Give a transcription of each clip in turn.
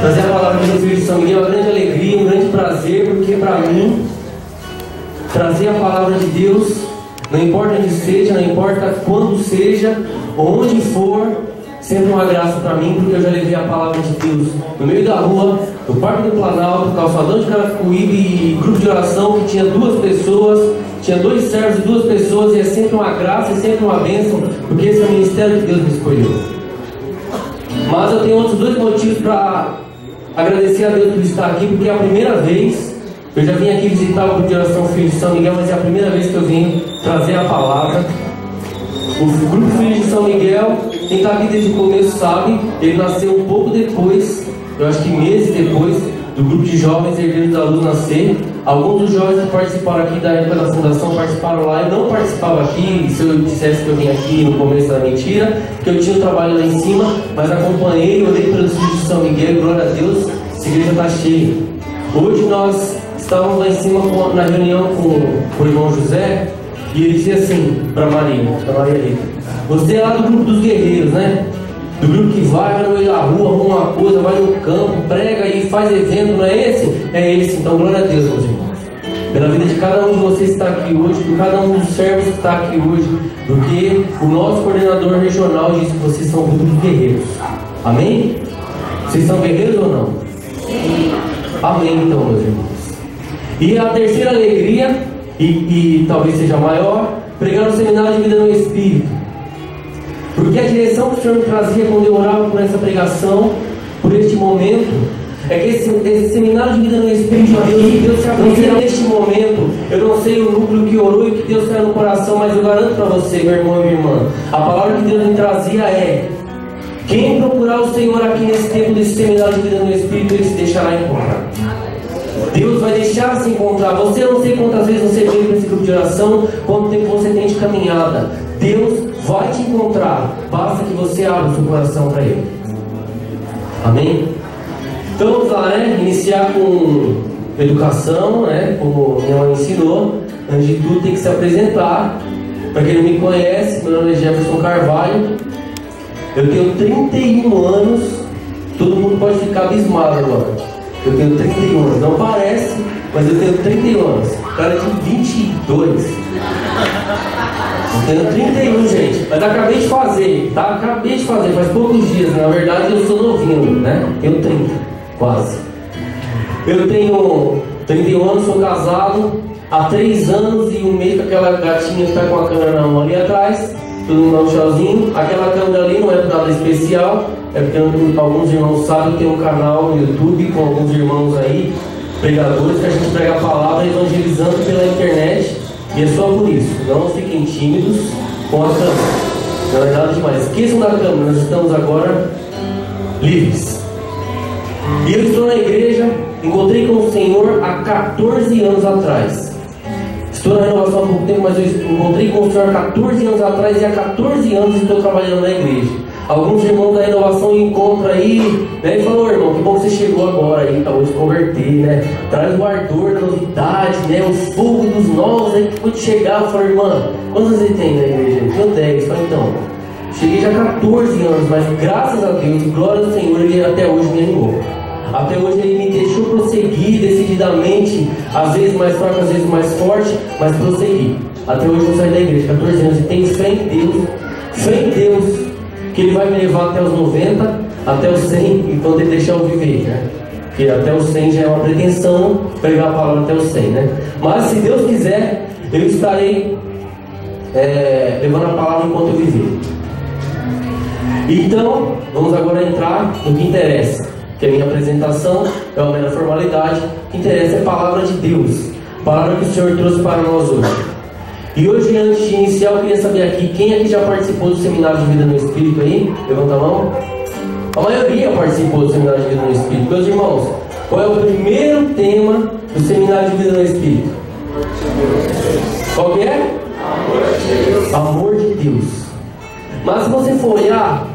trazer a palavra de Filho de São Miguel é uma grande alegria, um grande prazer, porque para mim, trazer a palavra de Deus, não importa onde seja, não importa quando seja, onde for, sempre uma graça para mim, porque eu já levei a palavra de Deus no meio da rua, no Parque do Planalto, calçadão de Carapicuíba e grupo de oração que tinha 2 pessoas, tinha 2 servos e 2 pessoas, e é sempre uma graça e sempre uma bênção, porque esse é o ministério que Deus me escolheu. Mas eu tenho outros 2 motivos para agradecer a Deus por estar aqui, porque é a primeira vez, eu já vim aqui visitar o grupo de oração Filho de São Miguel, mas é a primeira vez que eu vim trazer a palavra. O grupo Filho de São Miguel, quem está aqui desde o começo sabe, ele nasceu um pouco depois, eu acho que meses depois, do grupo de jovens Herdeiros da Luz nascer. Alguns dos jovens que participaram aqui da época da fundação participaram lá. Eu não participava aqui, se eu dissesse que eu vim aqui no começo da mentira, que eu tinha um trabalho lá em cima, mas acompanhei, orei pelos Filhos de São Miguel, e glória a Deus, essa igreja está cheia. Hoje nós estávamos lá em cima na reunião com o irmão José, e ele dizia assim para Maria Rita: você é lá do grupo dos guerreiros, né? Do grupo que vai no meio da rua, arruma uma coisa, vai no campo, prega e faz evento, não é esse? É esse. Então glória a Deus, meus irmãos, pela vida de cada um de vocês que está aqui hoje, por cada um dos servos que está aqui hoje, porque o nosso coordenador regional disse que vocês são o grupo dos guerreiros. Amém? Vocês são guerreiros ou não? Sim. Amém, então, meus irmãos. E a terceira alegria, e talvez seja maior, pregar no seminário de vida no Espírito. Porque a direção que o Senhor me trazia quando eu orava por essa pregação, por este momento, é que esse seminário de vida no Espírito, que Deus se aproxima neste momento. Eu não sei o núcleo que orou e que Deus caiu no coração, mas eu garanto para você, meu irmão e minha irmã, a palavra que Deus me trazia é: quem procurar o Senhor aqui nesse tempo desse seminário de vida no Espírito, Ele se deixará encontrar. Deus vai deixar se encontrar. Você, eu não sei quantas vezes você veio para esse grupo de oração, quanto tempo você tem de caminhada. Deus vai te encontrar, basta que você abra o seu coração para Ele. Amém? Então vamos lá, né? Iniciar com educação, né? Como minha mãe ensinou. Antes de tudo tem que se apresentar. Para quem não me conhece, meu nome é Jefferson Carvalho. Eu tenho 31 anos. Todo mundo pode ficar abismado agora. Eu tenho 31 anos, não parece, mas eu tenho 31 anos. Cara de 22. Eu tenho 31, gente. Mas acabei de fazer, tá? Acabei de fazer, faz poucos dias. Na verdade, eu sou novinho, né? Tenho 30, quase. Eu tenho 31 anos, sou casado há 3 anos e um mês com aquela gatinha que está com a câmera na mão ali atrás. Todo mundo dá um tchauzinho. Aquela câmera ali não é nada especial. É porque alguns irmãos sabem que tem um canal no YouTube com alguns irmãos aí, pregadores, que a gente prega a palavra evangelizando pela internet. E é só por isso. Não fiquem tímidos com a câmera. Não é nada demais. Esqueçam da câmera, nós estamos agora livres. E eu estou na igreja, encontrei com o Senhor há 14 anos atrás. Estou na renovação há pouco tempo, mas eu encontrei com o Senhor há 14 anos atrás e há 14 anos estou trabalhando na igreja. Alguns irmãos da renovação encontram aí, né? E falam: irmão, que bom que você chegou agora aí, acabou de converter, né? Traz o ardor da novidade, né? O fogo dos novos aí que pode chegar. Eu falo: irmã, quantos você tem na igreja? Eu tenho 10. Eu falo: então, cheguei já há 14 anos, mas graças a Deus, glória ao Senhor, Ele até hoje me animou. Até hoje Ele me deixou prosseguir decididamente, às vezes mais fraco, às vezes mais forte, mas prosseguir. Até hoje eu saí da igreja, 14 anos, e tenho fé em Deus, que Ele vai me levar até os 90, até os 100, então Ele deixar eu viver, né? Porque até os 100 já é uma pretensão, pregar a palavra até os 100, né? Mas se Deus quiser, eu estarei levando a palavra enquanto eu viver. Então, vamos agora entrar no que interessa, que a minha apresentação é uma mera formalidade. O que interessa é a palavra de Deus, a palavra que o Senhor trouxe para nós hoje. E hoje, antes de iniciar, eu queria saber aqui, quem aqui já participou do Seminário de Vida no Espírito aí? Levanta a mão. A maioria participou do Seminário de Vida no Espírito. Meus irmãos, qual é o primeiro tema do Seminário de Vida no Espírito? Qual que é? Amor de Deus. Amor de Deus. Mas se você for olhar,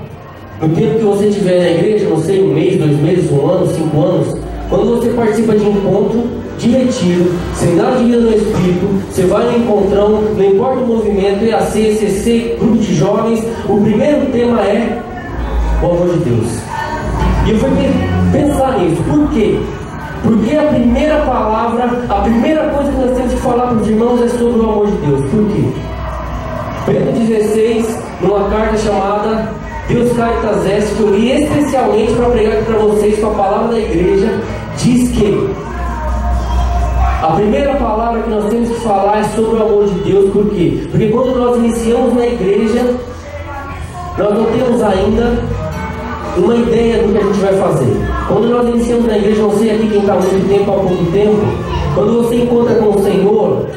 no tempo que você estiver na igreja, não sei, 1 mês, 2 meses, 1 ano, 5 anos, quando você participa de encontro, de retiro, seminário de vida no Espírito, você vai no encontrão, não importa o movimento, EAC, ECC, grupo de jovens, o primeiro tema é o amor de Deus. E eu fui pensar nisso. Por quê? Porque a primeira palavra, a primeira coisa que nós temos que falar para os irmãos é sobre o amor de Deus. Por quê? Pedro 16, numa carta chamada Deus Caritas Est, que eu li especialmente para pregar aqui para vocês com a palavra da igreja, diz que a primeira palavra que nós temos que falar é sobre o amor de Deus. Por quê? Porque quando nós iniciamos na igreja, nós não temos ainda uma ideia do que a gente vai fazer. Quando nós iniciamos na igreja, não sei aqui quem está há muito tempo ou há pouco tempo, quando você encontra com o Senhor,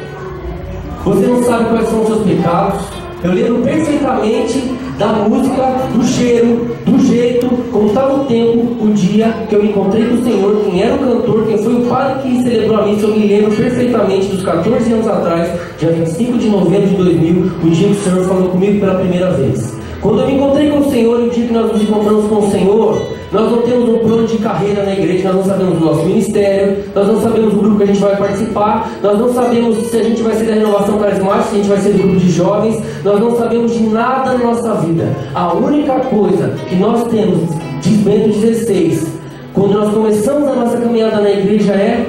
você não sabe quais são os seus pecados. Eu lembro perfeitamente da música, do cheiro, do jeito, como estava o tempo, o dia que eu me encontrei com o Senhor, quem era o cantor, quem foi o padre que celebrou a missa. Eu me lembro perfeitamente dos 14 anos atrás, dia 25 de novembro de 2000, o dia que o Senhor falou comigo pela primeira vez. Quando eu me encontrei com o Senhor, e o dia que nós nos encontramos com o Senhor, nós não temos um plano de carreira na igreja, nós não sabemos o nosso ministério, nós não sabemos o grupo que a gente vai participar, nós não sabemos se a gente vai ser da renovação carismática, se a gente vai ser do grupo de jovens, nós não sabemos de nada na nossa vida. A única coisa que nós temos, diz Bento 16, quando nós começamos a nossa caminhada na igreja é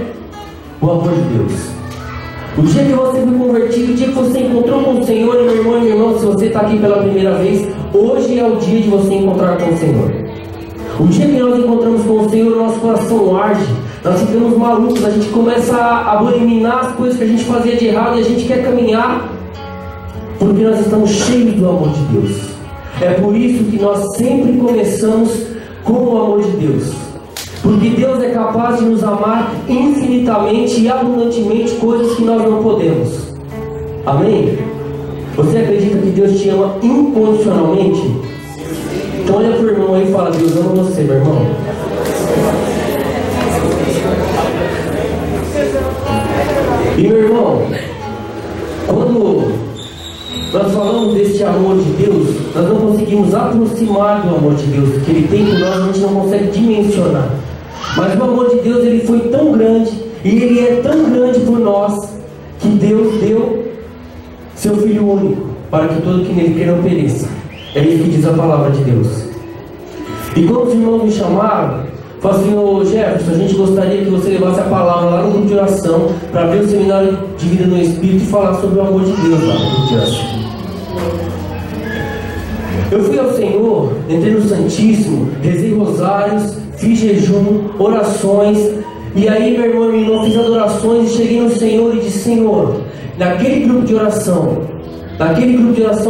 o amor de Deus. O dia que você foi convertido, o dia que você encontrou com o Senhor, e meu irmão e minha irmã, se você está aqui pela primeira vez, hoje é o dia de você encontrar com o Senhor. O dia que nós encontramos com o Senhor, o nosso coração arde, nós ficamos malucos, a gente começa a abominar as coisas que a gente fazia de errado e a gente quer caminhar, porque nós estamos cheios do amor de Deus. É por isso que nós sempre começamos com o amor de Deus. Porque Deus é capaz de nos amar infinitamente e abundantemente, coisas que nós não podemos. Amém? Você acredita que Deus te ama incondicionalmente? Então olha para o irmão aí e fala: Deus ama você, meu irmão. E meu irmão, quando nós falamos deste amor de Deus, nós não conseguimos aproximar do amor de Deus que Ele tem por nós, a gente não consegue dimensionar. Mas o amor de Deus, Ele foi tão grande, e Ele é tão grande por nós, que Deus deu seu Filho único, para que todo que nele queira não pereça. É isso que diz a palavra de Deus. E quando os irmãos me chamaram, falaram assim: ô Jefferson, a gente gostaria que você levasse a palavra lá no grupo de oração, para ver o seminário de vida no Espírito e falar sobre o amor de Deus lá no grupo de oração. Eu fui ao Senhor, entrei no Santíssimo, rezei rosários, fiz jejum, orações, e aí, meu irmão e minha irmã, fiz adorações e cheguei no Senhor e disse: Senhor, naquele grupo de oração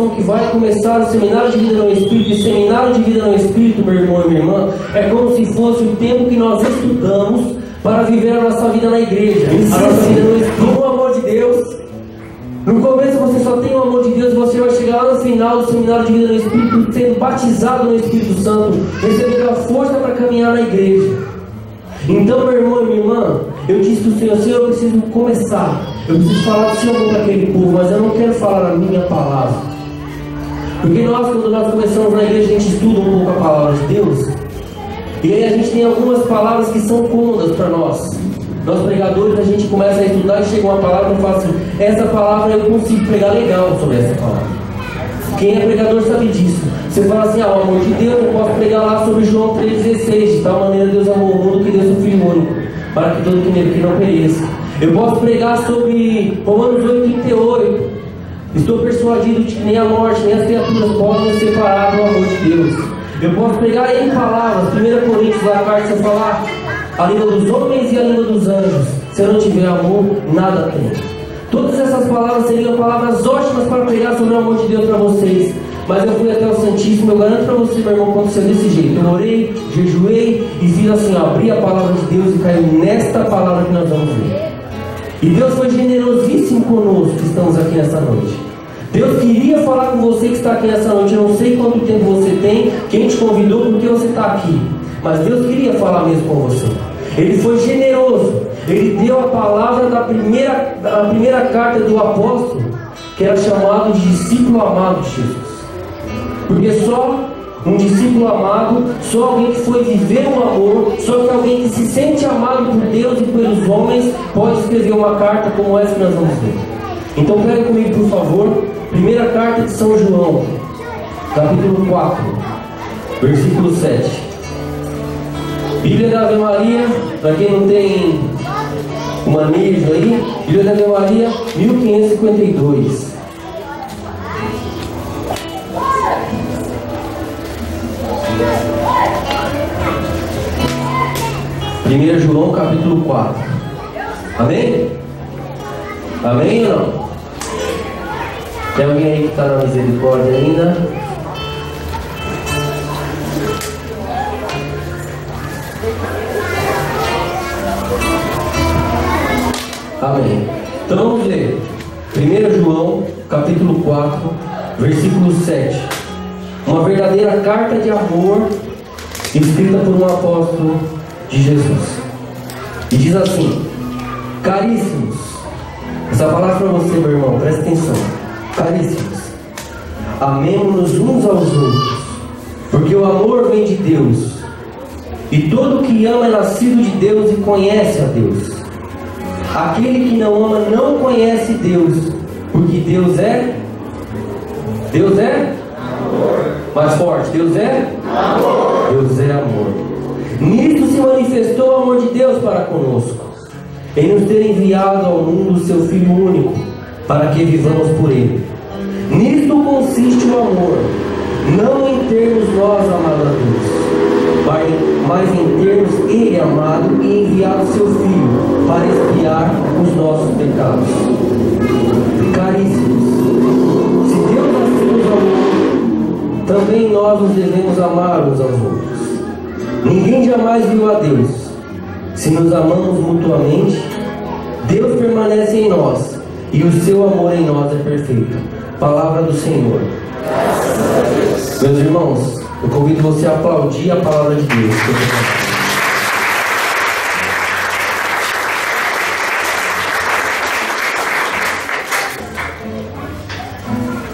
que vai começar o seminário de vida no Espírito, e seminário de vida no Espírito, meu irmão e minha irmã, é como se fosse o tempo que nós estudamos para viver a nossa vida na igreja, a nossa vida no Espírito, com o amor de Deus. No começo você só tem o amor de Deus, você vai chegar lá no final do seminário de vida no Espírito, sendo batizado no Espírito Santo, recebendo a força para caminhar na igreja. Então, meu irmão e minha irmã, eu disse para o Senhor: Senhor, eu preciso começar, eu preciso falar do Senhor para aquele povo, mas eu não quero falar a minha palavra. Porque nós, quando nós começamos na igreja, a gente estuda um pouco a palavra de Deus, e aí a gente tem algumas palavras que são cômodas para nós. Nós pregadores, a gente começa a estudar e chega uma palavra e fala assim: essa palavra eu consigo pregar legal sobre essa palavra. Quem é pregador sabe disso. Você fala assim: o amor de Deus, eu posso pregar lá sobre João 3,16, de tal maneira Deus amou o mundo que deu seu Filho único, para que todo que nele que não pereça. Eu posso pregar sobre Romanos 8,38. Estou persuadido de que nem a morte, nem as criaturas podem nos separar do amor de Deus. Eu posso pregar em palavras, 1 Coríntios, na carta, se eu falar a língua dos homens e a língua dos anjos, se eu não tiver amor, nada tenho. Todas essas palavras seriam palavras ótimas para pregar sobre o amor de Deus para vocês, mas eu fui até o Santíssimo. Eu garanto para você, meu irmão, aconteceu desse jeito. Eu orei, jejuei e fiz assim, abri a palavra de Deus e caiu nesta palavra que nós vamos ver. E Deus foi generosíssimo conosco que estamos aqui nessa noite. Deus queria falar com você que está aqui nessa noite. Eu não sei quanto tempo você tem, quem te convidou, porque você está aqui, mas Deus queria falar mesmo com você. Ele foi generoso. Ele deu a palavra da primeira carta do apóstolo, que era chamado de discípulo amado de Jesus. Porque só um discípulo amado, só alguém que foi viver o amor, só que alguém que se sente amado por Deus e pelos homens, pode escrever uma carta como essa que nós vamos ver. Então pega comigo, por favor, primeira carta de São João, capítulo 4, versículo 7. Bíblia da Ave Maria, para quem não tem o manejo aí, Bíblia da Ave Maria, 1552. Primeiro João capítulo 4. Amém? Amém ou não? Tem alguém aí que está na misericórdia ainda? Amém. Então vamos ler 1 João capítulo 4, versículo 7. Uma verdadeira carta de amor escrita por um apóstolo de Jesus. E diz assim: caríssimos, essa palavra para você, meu irmão, presta atenção. Caríssimos, amemo-nos uns aos outros, porque o amor vem de Deus, e todo que ama é nascido de Deus e conhece a Deus. Aquele que não ama não conhece Deus, porque Deus é amor. Mais forte, Deus é amor. Deus é amor. Nisto se manifestou o amor de Deus para conosco, em nos ter enviado ao mundo o seu Filho único, para que vivamos por ele. Nisto consiste o amor, não em termos nós amado a Deus, mas em termos ele amado e enviado seu Filho para expiar os nossos pecados. Caríssimos, se Deus assim nos amou, também nós nos devemos amar uns aos outros. Ninguém jamais viu a Deus. Se nos amamos mutuamente, Deus permanece em nós e o seu amor em nós é perfeito. Palavra do Senhor. Meus irmãos, eu convido você a aplaudir a palavra de Deus.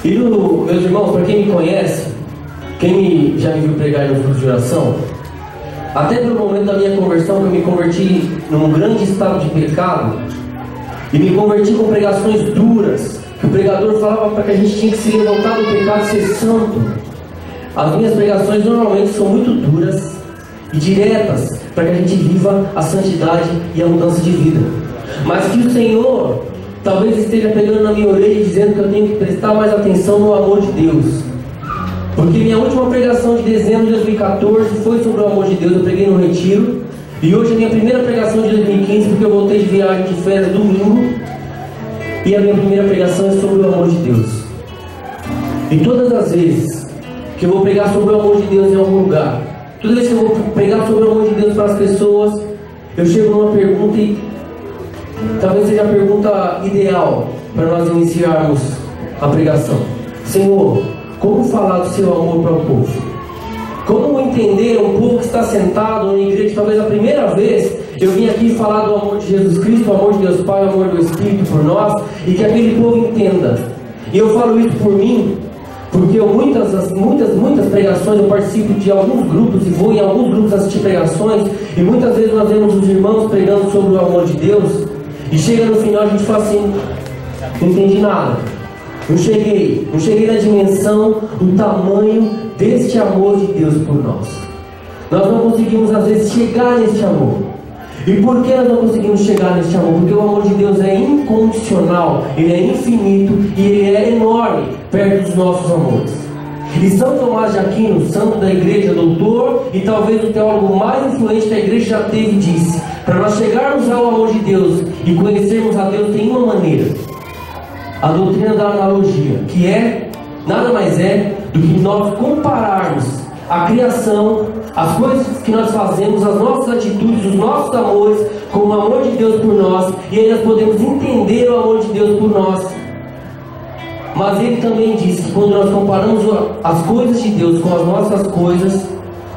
E meus irmãos, para quem me conhece, quem já me viu pregar nos grupos de oração, até pelo momento da minha conversão, que eu me converti num grande estado de pecado, e me converti com pregações duras, que o pregador falava para que a gente tinha que se levantar do pecado e ser santo. As minhas pregações normalmente são muito duras e diretas, para que a gente viva a santidade e a mudança de vida. Mas que o Senhor talvez esteja pegando na minha orelha e dizendo que eu tenho que prestar mais atenção no amor de Deus. Porque minha última pregação de dezembro de 2014 foi sobre o amor de Deus. Eu preguei no retiro. E hoje é a minha primeira pregação de 2015, porque eu voltei de viagem de férias domingo. E a minha primeira pregação é sobre o amor de Deus. E todas as vezes que eu vou pregar sobre o amor de Deus em algum lugar, toda vez que eu vou pregar sobre o amor de Deus para as pessoas, eu chego numa pergunta e talvez seja a pergunta ideal para nós iniciarmos a pregação. Senhor, como falar do seu amor para o povo? Como entender um povo que está sentado na igreja, talvez a primeira vez eu vim aqui falar do amor de Jesus Cristo, o amor de Deus Pai, o amor do Espírito por nós, e que aquele povo entenda. E eu falo isso por mim, porque eu muitas pregações, eu participo de alguns grupos e vou em alguns grupos assistir pregações, e muitas vezes nós vemos os irmãos pregando sobre o amor de Deus, e chega no final a gente fala assim: não entendi nada. Não cheguei na dimensão, do tamanho deste amor de Deus por nós. Nós não conseguimos às vezes chegar neste amor. E por que nós não conseguimos chegar neste amor? Porque o amor de Deus é incondicional, ele é infinito e ele é enorme perto dos nossos amores. E São Tomás de Aquino, santo da igreja, doutor e talvez o teólogo mais influente que a igreja já teve, disse: para nós chegarmos ao amor de Deus e conhecermos a Deus tem uma maneira: a doutrina da analogia, que é, nada mais é do que nós compararmos a criação, as coisas que nós fazemos, as nossas atitudes, os nossos amores, com o amor de Deus por nós, e aí nós podemos entender o amor de Deus por nós. Mas ele também disse que quando nós comparamos as coisas de Deus com as nossas coisas,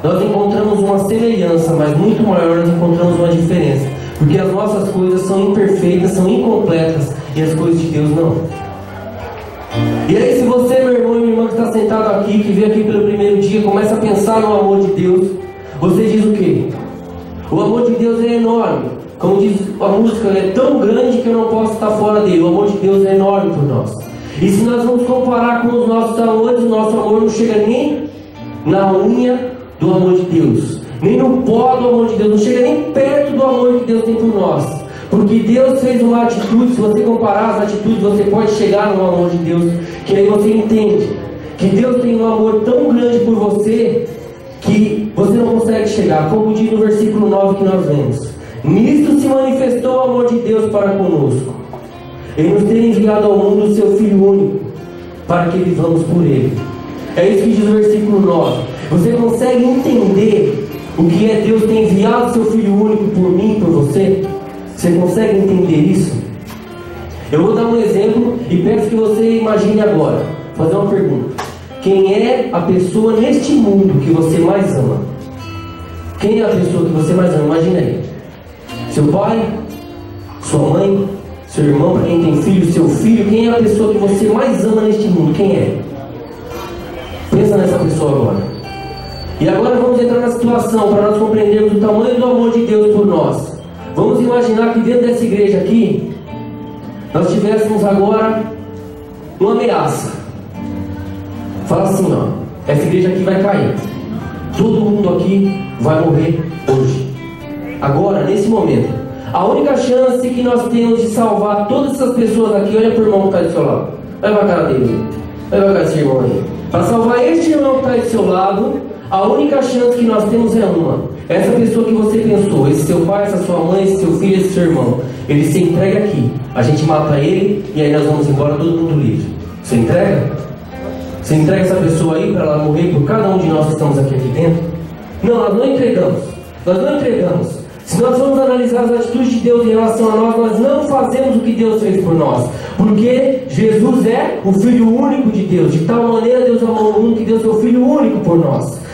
nós encontramos uma semelhança, mas muito maior nós encontramos uma diferença. Porque as nossas coisas são imperfeitas, são incompletas, e as coisas de Deus não. E aí, se você, meu irmão e minha irmã que está sentado aqui, que veio aqui pelo primeiro dia, começa a pensar no amor de Deus, você diz o quê? O amor de Deus é enorme. Como diz a música, é tão grande que eu não posso estar fora dele. O amor de Deus é enorme por nós. E se nós vamos comparar com os nossos amores, o nosso amor não chega nem na unha do amor de Deus. nem no pó do amor de Deus, não chega nem perto do amor que Deus tem por nós. Porque Deus fez uma atitude, se você comparar as atitudes, você pode chegar no amor de Deus, que aí você entende que Deus tem um amor tão grande por você, que você não consegue chegar, como diz no versículo 9 que nós lemos. Nisto se manifestou o amor de Deus para conosco, Ele nos tem enviado ao mundo o seu Filho único, para que vivamos por Ele. É isso que diz o versículo 9. Você consegue entender o que é Deus ter enviado o seu Filho único por mim e por você? Você consegue entender isso? Eu vou dar um exemplo e peço que você imagine agora. Fazer uma pergunta. Quem é a pessoa neste mundo que você mais ama? Quem é a pessoa que você mais ama? Imagina aí. Seu pai? Sua mãe? Seu irmão, para quem tem filho? Seu filho? Quem é a pessoa que você mais ama neste mundo? Quem é? Pensa nessa pessoa agora. E agora vamos entrar na situação para nós compreendermos o tamanho do amor de Deus por nós. Vamos imaginar que dentro dessa igreja aqui, nós tivéssemos agora uma ameaça. Fala assim, ó, essa igreja aqui vai cair. Todo mundo aqui vai morrer hoje. Agora, nesse momento, a única chance que nós temos de salvar todas essas pessoas aqui, olha para o irmão que está do seu lado. Olha para a cara dele. Olha para a cara desse irmão aí. Para salvar este irmão que está do seu lado, a única chance que nós temos é uma. Essa pessoa que você pensou, esse seu pai, essa sua mãe, esse seu filho, esse seu irmão, ele se entrega aqui. A gente mata ele e aí nós vamos embora todo mundo livre. Você entrega? Você entrega essa pessoa aí para ela morrer por cada um de nós que estamos aqui dentro? Não, nós não entregamos. Nós não entregamos. Se nós formos analisar as atitudes de Deus em relação a nós, nós não fazemos o que Deus fez por nós. Porque Jesus é o Filho único de Deus. De tal maneira Deus amou o mundo que deu seu Filho único por nós.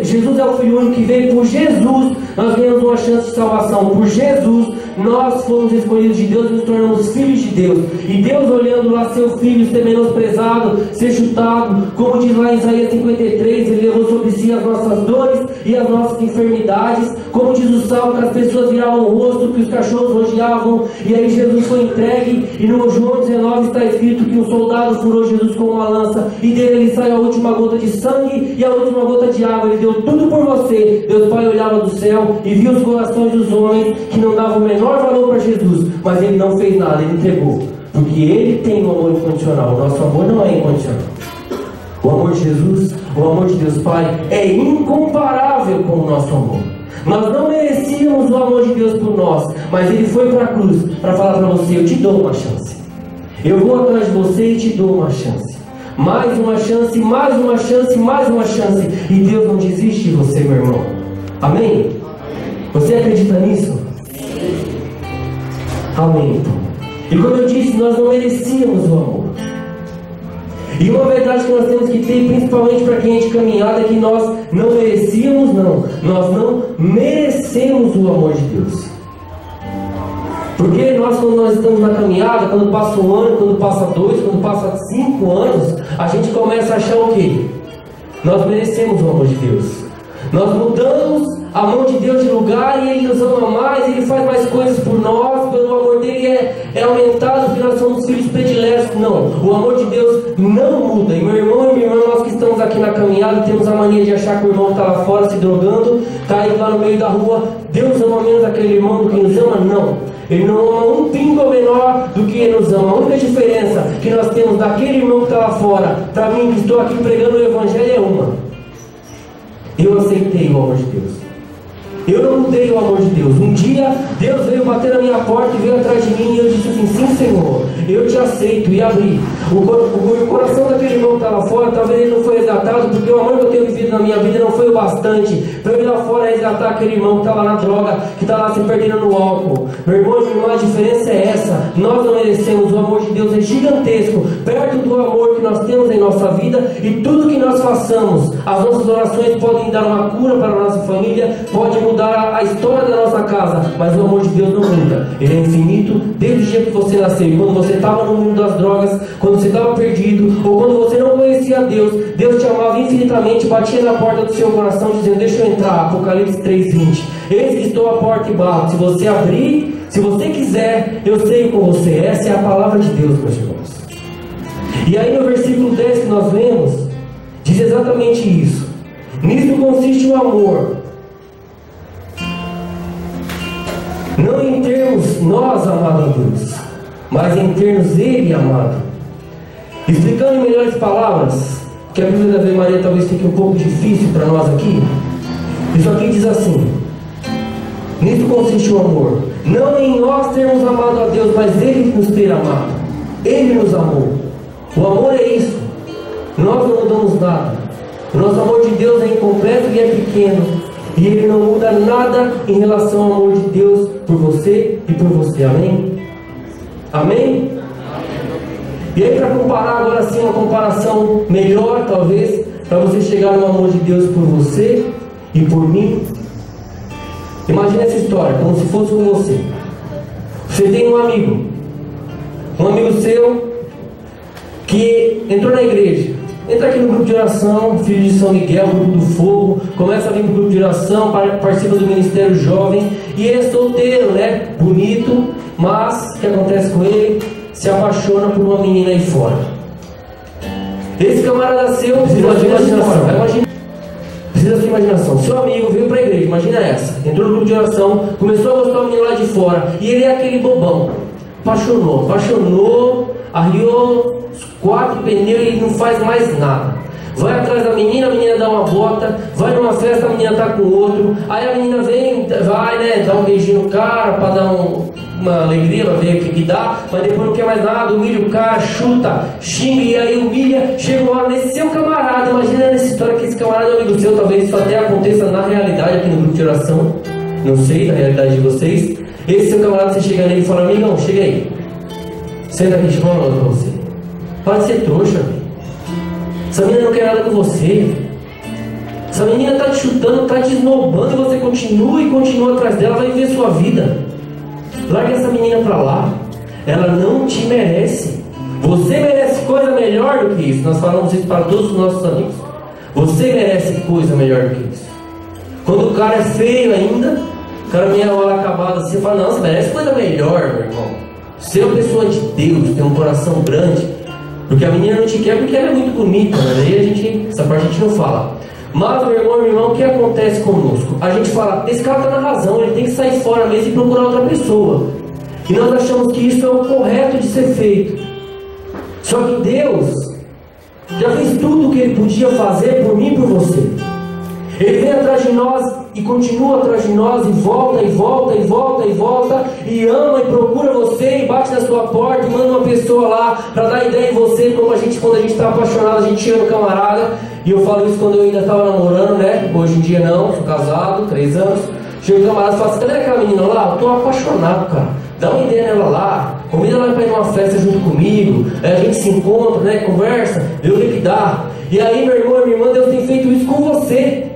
Jesus é o Filho único que veio. Por Jesus nós ganhamos uma chance de salvação. Por Jesus nós fomos escolhidos de Deus e nos tornamos filhos de Deus. E Deus, olhando lá seu filho ser menosprezado, ser chutado, como diz lá em Isaías 53, Ele levou sobre si as nossas dores e as nossas enfermidades. Como diz o Salmo, que as pessoas viravam o rosto, que os cachorros rodeavam, e aí Jesus foi entregue. E no João 19 está escrito que um soldado furou Jesus com uma lança, e dele ele saiu a última gota de sangue e a última gota de água. Ele deu tudo por você. Deus Pai olhava do céu e viu os corações dos homens que não davam o menor valor para Jesus, mas Ele não fez nada, Ele entregou, porque Ele tem um amor incondicional. O nosso amor não é incondicional. O amor de Jesus, o amor de Deus Pai é incomparável com o nosso amor. Nós não merecíamos o amor de Deus por nós, mas Ele foi para a cruz para falar para você: eu te dou uma chance, eu vou atrás de você e te dou uma chance. Mais uma chance, mais uma chance, mais uma chance. E Deus não desiste de você, meu irmão. Amém? Você acredita nisso? Amém. E como eu disse, nós não merecíamos o amor. E uma verdade que nós temos que ter, principalmente para quem é de caminhada, é que nós não merecíamos, não. Nós não merecemos o amor de Deus. Porque nós, quando nós estamos na caminhada, quando passa um ano, quando passa 2, quando passa 5 anos, a gente começa a achar o quê? Nós merecemos o amor de Deus. Nós mudamos a mão de Deus de lugar e Ele nos ama mais, Ele faz mais coisas por nós, pelo amor dele é aumentado, porque nós somos filhos prediletos. Não, o amor de Deus não muda. E meu irmão e minha irmã, nós que estamos aqui na caminhada, temos a mania de achar que o irmão está lá fora se drogando, está aí lá no meio da rua. Deus ama menos aquele irmão do que nos ama? Não. Ele não ama um pingo menor do que Ele nos ama. A única diferença que nós temos daquele irmão que está lá fora, para mim que estou aqui pregando o Evangelho, é uma: eu aceitei o amor de Deus. Eu não mudei o amor de Deus. Um dia Deus veio bater na minha porta e veio atrás de mim, e eu disse assim: sim, Senhor, eu te aceito, e abri. O coração daquele irmão que está lá fora, talvez ele não foi resgatado, porque o amor que eu tenho vivido na minha vida não foi o bastante para eu ir lá fora resgatar aquele irmão que está lá na droga, que está lá se perdendo no álcool. Meu irmão e minha irmã, a diferença é essa: nós não merecemos. O amor de Deus é gigantesco perto do amor que nós temos em nossa vida, e tudo que nós façamos, as nossas orações podem dar uma cura para a nossa família, pode mudar a história da nossa casa, mas o amor de Deus não muda. Ele é infinito desde o dia que você nasceu. E quando você estava no mundo das drogas, quando você estava perdido, ou quando você não conhecia Deus, Deus te amava infinitamente, batia na porta do seu coração dizendo: deixa eu entrar. Apocalipse 3:20. Eis que estou à porta e bato. Se você abrir, se você quiser, eu sei com você. Essa é a palavra de Deus, meus irmãos. E aí no versículo 10 que nós lemos, diz exatamente isso: nisso consiste o amor, Não em termos nós amado a Deus, mas em termos Ele amado. Explicando em melhores palavras, que a Bíblia da Ave Maria talvez fique um pouco difícil para nós aqui. Isso aqui diz assim: nisso consiste o amor, não em nós termos amado a Deus, mas Ele nos ter amado. Ele nos amou. O amor é isso. Nós não mudamos nada. O nosso amor de Deus é incompleto e é pequeno, e Ele não muda nada em relação ao amor de Deus por você e por você. Amém? Amém? E aí, para comparar agora sim, uma comparação melhor talvez, para você chegar no amor de Deus por você e por mim. Imagina essa história como se fosse com você. Você tem um amigo seu que entrou na igreja, entra aqui no grupo de oração, filho de São Miguel, grupo do fogo, começa a vir para o grupo de oração, participa do ministério jovem, e ele é solteiro, né? Bonito, mas o que acontece com ele? Se apaixona por uma menina aí fora. Esse camarada seu precisa de imaginação. Precisa de imaginação. Seu amigo veio para a igreja, imagina essa. Entrou no grupo de oração, começou a gostar da menina lá de fora, e ele é aquele bobão. Apaixonou, arriou os 4 pneus e não faz mais nada. Vai atrás da menina, a menina dá uma bota, vai numa festa, a menina tá com outro, aí a menina vem, vai, né, dá um beijinho no cara para dar uma alegria, para ver o que dá, mas depois não quer mais nada, humilha o cara, chuta, xinga e aí humilha. Chega uma hora nesse seu camarada, imagina nessa história que esse camarada é um amigo seu, talvez isso até aconteça na realidade aqui no grupo de oração, não sei da realidade de vocês. Esse seu camarada, você chega nele e fala: amigão, chega aí, senta aqui, deixa eu falar uma coisa pra você. Para de ser trouxa, velho. Essa menina não quer nada com você. Essa menina tá te chutando, tá te esnobando, e você continua atrás dela, vai viver sua vida. Larga essa menina pra lá. Ela não te merece. Você merece coisa melhor do que isso. Nós falamos isso para todos os nossos amigos. Você merece coisa melhor do que isso. Quando o cara é feio ainda, o cara meia hora acabada assim, você fala: não, você merece coisa melhor, meu irmão. Você é uma pessoa de Deus, tem um coração grande. Porque a menina não te quer porque ela é muito bonita, mas aí essa parte a gente não fala. Mas, meu irmão, o que acontece conosco? A gente fala: esse cara está na razão, ele tem que sair fora mesmo e procurar outra pessoa. E nós achamos que isso é o correto de ser feito. Só que Deus já fez tudo o que Ele podia fazer por mim e por você. Ele vem atrás de nós e continua atrás de nós, e volta, e volta, e volta, e volta, e ama e procura você, e bate na sua porta, e manda uma pessoa lá para dar ideia em você, como quando a gente está apaixonado, a gente chega no camarada. E eu falo isso quando eu ainda estava namorando, né? Hoje em dia não, sou casado, 3 anos. Chega no camarada e fala assim: cadê aquela menina lá? Eu tô apaixonado, cara. Dá uma ideia nela lá, convida ela para ir numa festa junto comigo, aí a gente se encontra, né? Conversa, vê o que dá. E aí, meu irmão e minha irmã, Deus tem feito isso com você.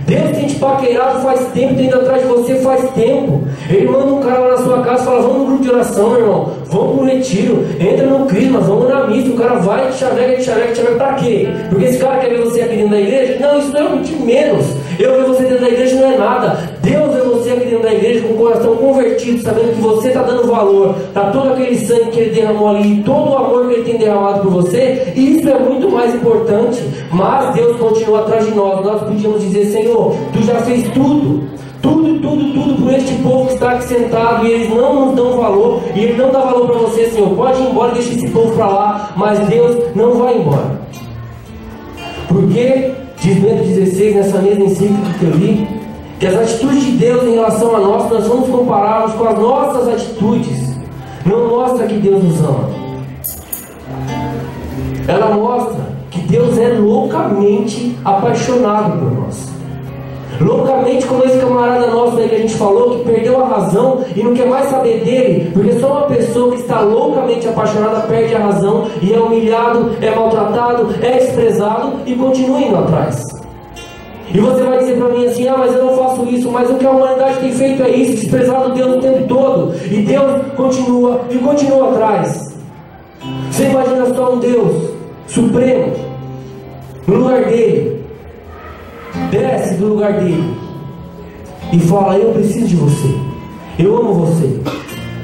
Deus tem te paquerado faz tempo, tem ido atrás de você faz tempo. Ele manda um cara lá na sua casa e fala: vamos no grupo de oração, meu irmão, vamos pro retiro, entra no Crisma, vamos na missa. O cara vai, te chavega, pra quê? Porque esse cara quer ver você aqui dentro da igreja? Não, isso não é muito menos. Eu ver você dentro da igreja não é nada. Deus vê você aqui dentro da igreja com o coração convertido, sabendo que você está dando valor, tá todo aquele sangue que Ele derramou ali, todo o amor que Ele tem derramado por você, e isso é muito mais importante. Mas Deus continua atrás de nós. Nós podíamos dizer: Senhor, Tu já fez tudo por este povo que está aqui sentado, e eles não nos dão valor, e Ele não dá valor para você. Senhor, pode ir embora, deixa esse povo para lá. Mas Deus não vai embora. Porque diz Bento 16, nessa mesma encíclica que eu li, que as atitudes de Deus em relação a nós vamos compará-los com as nossas atitudes. Não mostra que Deus nos ama. Ela mostra que Deus é loucamente apaixonado por nós. Loucamente, como esse camarada nosso aí que a gente falou, que perdeu a razão e não quer mais saber dele, porque só uma pessoa que está loucamente apaixonada perde a razão e é humilhado, é maltratado, é desprezado e continua indo atrás. E você vai dizer para mim assim: ah, mas eu não faço isso. Mas o que a humanidade tem feito é isso, desprezado Deus o tempo todo, e Deus continua e continua atrás. Você imagina só um Deus supremo no lugar dele, desce do lugar dele e fala: eu preciso de você, eu amo você.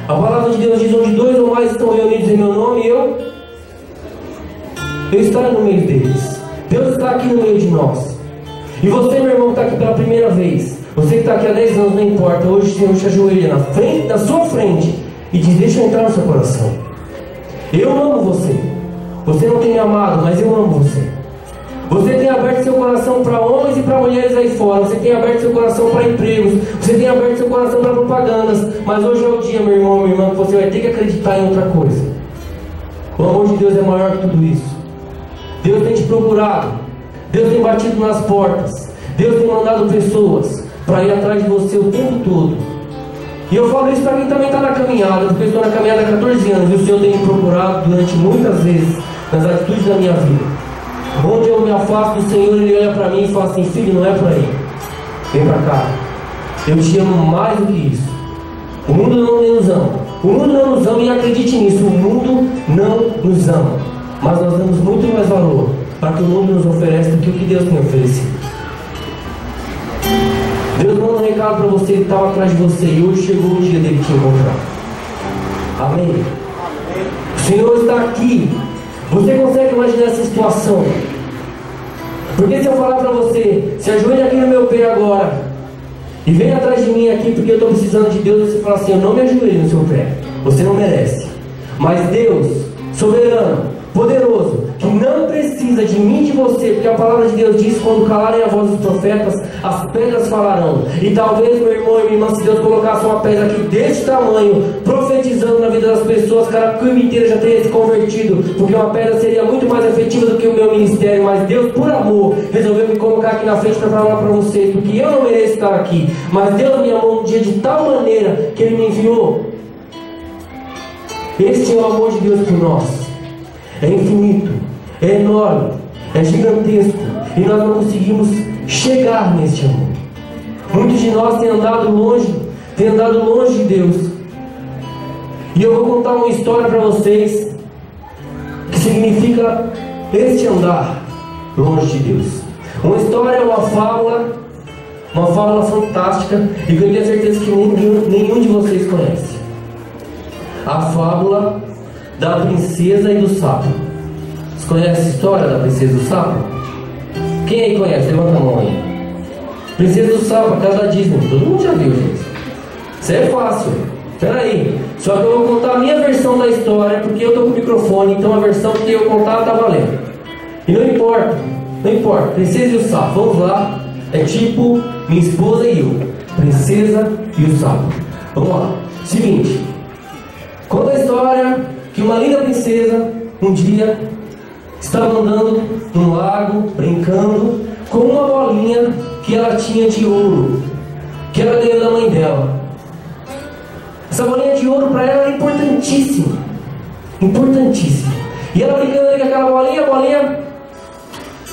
A palavra de Deus diz: onde 2 ou mais estão reunidos em meu nome, eu estarei no meio deles. Deus está aqui no meio de nós. E você, meu irmão, que está aqui pela primeira vez, você que está aqui há 10 anos, não importa, hoje o Senhor te ajoelha na sua frente e diz: deixa eu entrar no seu coração. Eu amo você. Você não tem me amado, mas eu amo você. Você tem aberto seu coração para homens e para mulheres aí fora. Você tem aberto seu coração para empregos. Você tem aberto seu coração para propagandas. Mas hoje é o dia, meu irmão, minha irmã, que você vai ter que acreditar em outra coisa. O amor de Deus é maior que tudo isso. Deus tem te procurado. Deus tem batido nas portas. Deus tem mandado pessoas para ir atrás de você o tempo todo. E eu falo isso para quem também está na caminhada, porque eu estou na caminhada há 14 anos e o Senhor tem me procurado durante muitas vezes nas atitudes da minha vida. Onde eu me afasto do Senhor, Ele olha para mim e fala assim: filho, não é por aí, vem para cá, eu te amo mais do que isso. O mundo não nos ama, o mundo não nos ama, e acredite nisso, o mundo não nos ama, mas nós damos muito mais valor para que o mundo nos oferece do que o que Deus tem oferecido. Deus manda um recado para você, Ele estava atrás de você e hoje chegou o dia dele te encontrar. Amém? O Senhor está aqui. Você consegue imaginar essa situação? Porque se eu falar para você: se ajoelha aqui no meu pé agora e vem atrás de mim aqui porque eu estou precisando de Deus, você fala assim: eu não me ajoelho no seu pé, você não merece. Mas Deus, soberano, poderoso, que não precisa de mim e de você, porque a palavra de Deus diz: quando calarem a voz dos profetas, as pedras falarão. E talvez, meu irmão e minha irmã, se Deus colocasse uma pedra aqui deste tamanho, profetizando na vida das pessoas, cara, que o inteiro já teria se convertido, porque uma pedra seria muito mais efetiva do que o meu ministério. Mas Deus, por amor, resolveu me colocar aqui na frente para falar para vocês, porque eu não mereço estar aqui, mas Deus me amou um dia de tal maneira que Ele me enviou. Este é o amor de Deus por nós. É infinito, é enorme, é gigantesco, e nós não conseguimos chegar neste amor. Muitos de nós têm andado longe de Deus. E eu vou contar uma história para vocês que significa este andar longe de Deus. Uma história, uma fábula fantástica, e que eu tenho certeza que nenhum de vocês conhece. A fábula da princesa e do sapo. Vocês conhecem essa história da princesa e do sapo? Quem aí conhece? Levanta a mão aí. Princesa do sapo, aquela da Disney. Todo mundo já viu, gente. Isso é fácil. Espera aí. Só que eu vou contar a minha versão da história, porque eu estou com o microfone, então a versão que eu contar está valendo. E não importa. Princesa e o sapo. Vamos lá. É tipo minha esposa e eu. Princesa e o sapo. Vamos lá. Seguinte. Conta a história que uma linda princesa um dia estava andando num lago, brincando com uma bolinha que ela tinha de ouro, que ela ganhou da mãe dela. Essa bolinha de ouro para ela era importantíssima. E ela brincando ali com aquela bolinha, a bolinha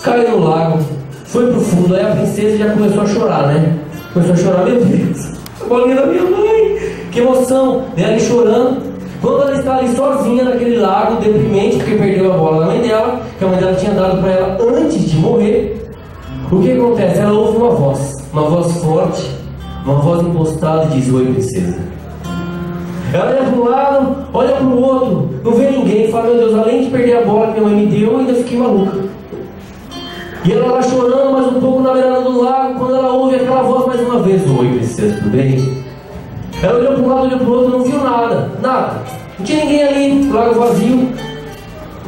caiu no lago, foi pro fundo. Aí a princesa já começou a chorar, né? Começou a chorar: meu Deus, a bolinha da minha mãe, que emoção, né? Ali chorando. Quando ela está ali sozinha naquele lago, deprimente, porque perdeu a bola da mãe dela, que a mãe dela tinha dado para ela antes de morrer, o que acontece? Ela ouve uma voz forte, uma voz impostada, e diz: oi, princesa. Ela olha para um lado, olha para o outro, não vê ninguém, fala: meu Deus, além de perder a bola que minha mãe me deu, eu ainda fiquei maluca. E ela lá chorando mais um pouco na beirada do lago, quando ela ouve aquela voz mais uma vez: oi, princesa, tudo bem? Ela olhou para um lado, olhou para o outro, não viu nada. Não tinha ninguém ali, lago vazio.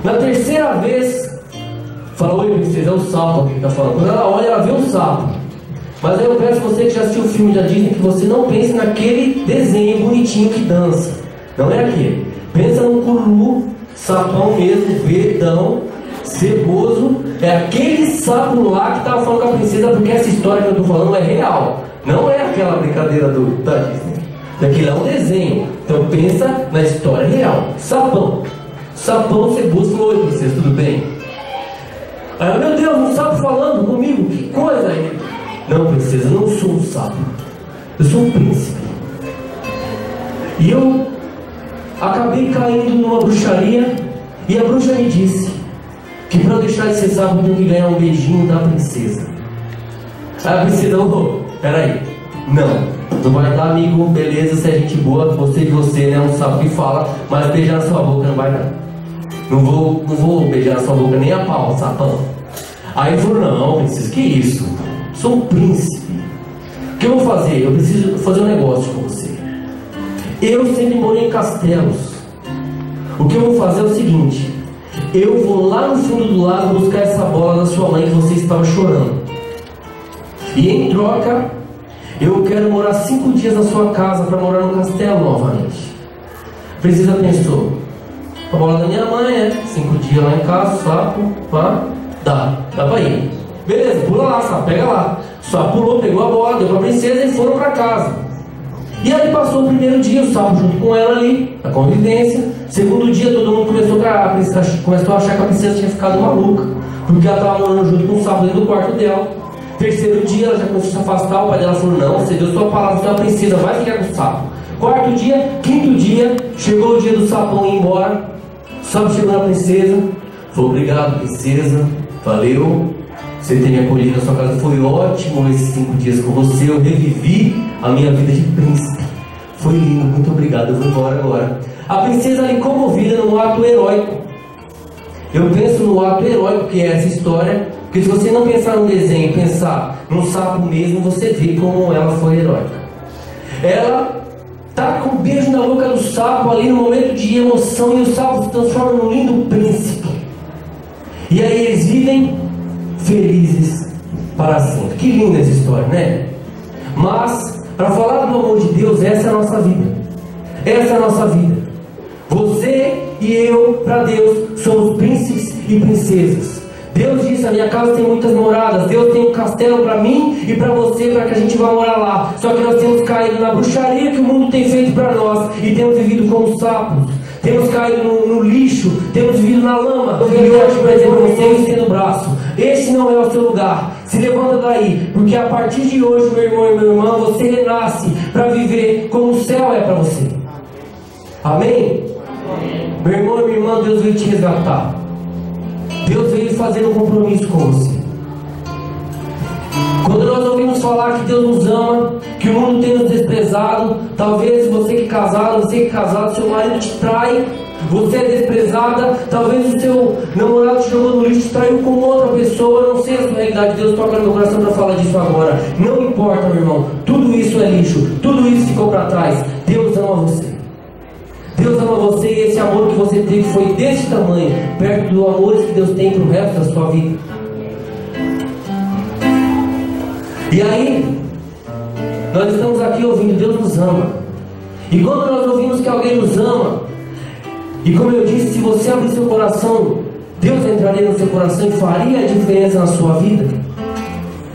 Na terceira vez, fala: oi, princesa, é o sapo que está falando. Quando ela olha, ela vê um sapo. Mas aí eu peço a você que já assistiu o filme da Disney, que você não pense naquele desenho bonitinho que dança. Não é aquele. Pensa num cururu, sapão mesmo, verdão, ceboso. É aquele sapo lá que estava falando com a princesa, porque essa história que eu estou falando é real. Não é aquela brincadeira da Disney. Daquilo é um desenho. Então pensa na história real. Sapão, ceboso. Oi, princesa, tudo bem? Aí, meu Deus, um sapo falando comigo, que coisa aí. Não, princesa, eu não sou um sapo, eu sou um príncipe. E eu acabei caindo numa bruxaria, e a bruxa me disse que para eu deixar de ser sapo eu tenho que ganhar um beijinho da princesa. Aí a princesa: peraí, não vai dar, amigo, beleza, se é gente boa, gostei de você, né? Um sapo que fala, mas beijar na sua boca não vai dar. Não vou beijar na sua boca nem a pau, sapão. Aí ele falou: não, princesa, que isso? sou um príncipe. O que eu vou fazer? Eu preciso fazer um negócio com você. Eu sempre morei em castelos. O que eu vou fazer é o seguinte: eu vou lá no fundo do lago buscar essa bola da sua mãe que você estava chorando. E em troca, eu quero morar 5 dias na sua casa para morar no castelo novamente. Precisa pensou: a bola da minha mãe, 5 dias lá em casa, sapo, pá, dá pra ir. Beleza, pula lá, sapo, pega lá. Só pulou, pegou a bola, deu pra princesa e foram pra casa. E aí passou o primeiro dia, o sapo junto com ela ali, a convivência. Segundo dia, todo mundo começou a achar que a princesa tinha ficado maluca, porque ela estava morando junto com o sapo dentro do quarto dela. Terceiro dia, ela já começou a se afastar. O pai dela falou: não, você deu sua palavra, você é uma princesa, vai ficar com o sapo. Quarto dia, quinto dia, chegou o dia do sapão ir embora. O sapo chegou na princesa, falou: obrigado, princesa, valeu, você ter me acolhido na sua casa, foi ótimo esses 5 dias com você, eu revivi a minha vida de príncipe, foi lindo, muito obrigado, eu vou embora agora. A princesa ali comovida no ato heróico. Eu penso no ato heróico que é essa história, porque se você não pensar no desenho e pensar no sapo mesmo, você vê como ela foi heróica. Ela tá com um beijo na boca do sapo ali no momento de emoção, e o sapo se transforma num lindo príncipe. E aí eles vivem felizes para sempre. Que linda essa história, né? Mas, para falar do amor de Deus, essa é a nossa vida. Essa é a nossa vida. Você e eu, para Deus, somos príncipes e princesas. Deus disse: a minha casa tem muitas moradas. Deus tem um castelo para mim e para você, para que a gente vá morar lá. Só que nós temos caído na bruxaria que o mundo tem feito para nós, e temos vivido como sapos. Temos caído no lixo, temos vivido na lama. E hoje, por exemplo, você estende o braço. Esse não é o seu lugar. Se levanta daí, porque a partir de hoje, meu irmão e minha irmã, você renasce para viver como o céu é para você. Amém? Amém? Meu irmão e minha irmã, Deus veio te resgatar. Deus veio fazer um compromisso com você. Quando nós ouvimos falar que Deus nos ama, que o mundo tem nos desprezado, talvez você que é casado, seu marido te trai, você é desprezada, talvez o seu namorado te jogou no lixo, te traiu com outra pessoa, não sei a sua realidade. Deus toca no meu coração para falar disso agora. Não importa, meu irmão, tudo isso é lixo, tudo isso ficou para trás. Deus ama você. Deus ama você, e esse amor que você teve foi desse tamanho, perto do amor que Deus tem para o resto da sua vida. E aí, nós estamos aqui ouvindo: Deus nos ama. E quando nós ouvimos que alguém nos ama, e como eu disse, se você abrir seu coração, Deus entraria no seu coração e faria a diferença na sua vida.